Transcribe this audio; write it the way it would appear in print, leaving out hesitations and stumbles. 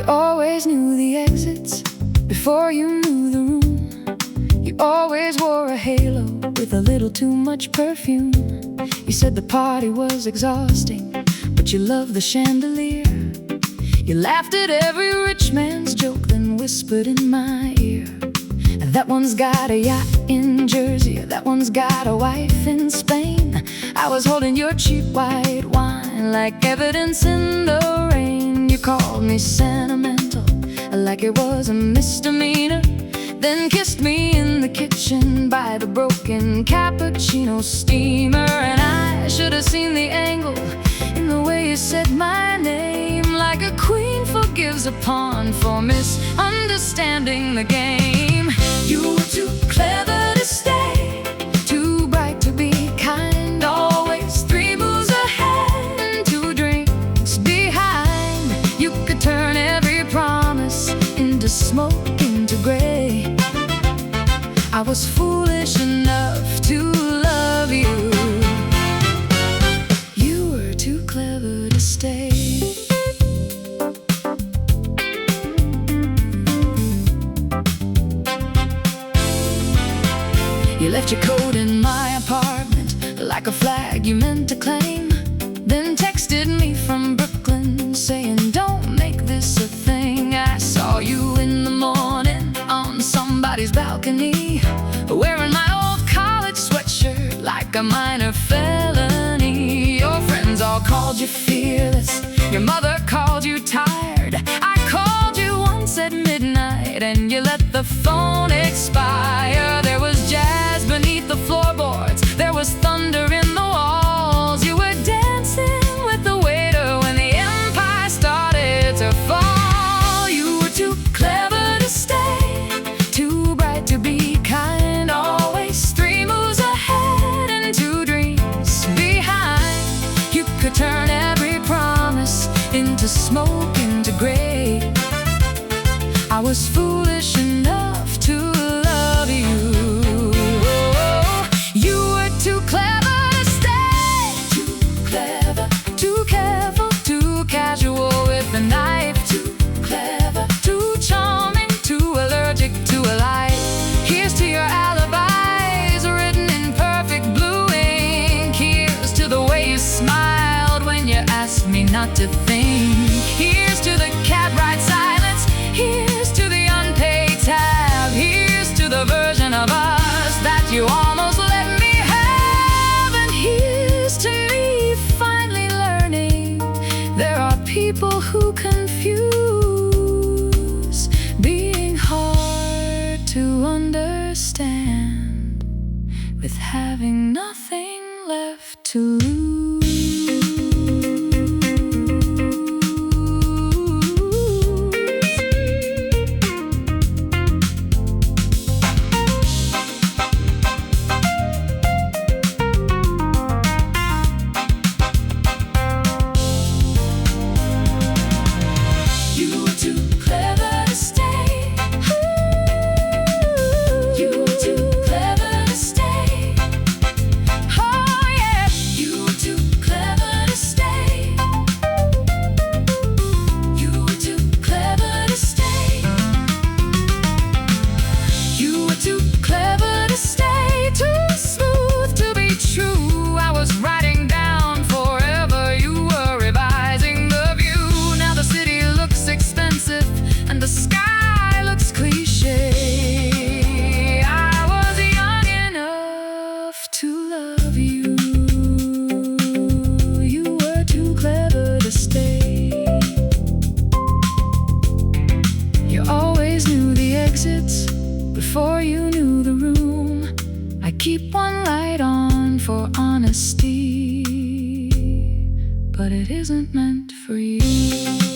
You always knew the exits before you knew the room. You always wore a halo with a little too much perfume. You said the party was exhausting, but you loved the chandelier. You laughed at every rich man's joke, then whispered in my ear, that one's got a yacht in Jersey, that one's got a wife in Spain. I was holding your cheap white wine like evidence in the rain. You called me sentimental, like it was a misdemeanor, then kissed me in the kitchen by the broken cappuccino steamer. And I should have seen the angle in the way you said my name, like a queen forgives a pawn for misunderstanding the game. You were too clever to stay, too bright to be kind, always 3 moves ahead and 2 drinks behind. You could turn every promise into smoke, into gray. I was foolish enough to love you. You were too clever to stay. You left your coat in my apartment like a flag you meant to claim, then texted me from Brooklyn saying don't make this a thing. I saw you in the morning on somebody's balcony, wearing my old college sweatshirt like a minor felony. Your friends all called you fearless, your mother called you tired. I called you once at midnight and you let the phone expire. There was jazz beneath the floorboards, there was thunder in the walls. You were dancing with the waiter when the empire started to fall. You were too clever to stay, too bright to be kind, always 3 moves ahead and 2 dreams behind. You could turn every promise into smoke, into gray. I was foolish enough to love you. You were too clever to stay, too clever, too careful, too casual with a knife, too clever, too charming, too allergic to a lie. Here's to your alibis written in perfect blue ink. Here's to the way you smiled when you asked me not to think. Here's to the cab ride silence, here's to the unpaid tab, here's to the version of us that you almost let me have. And here's to me finally learning there are people who confuse being hard to understand with having nothing left to lose. Before you knew the room, I keep one light on for honesty, but it isn't meant for you.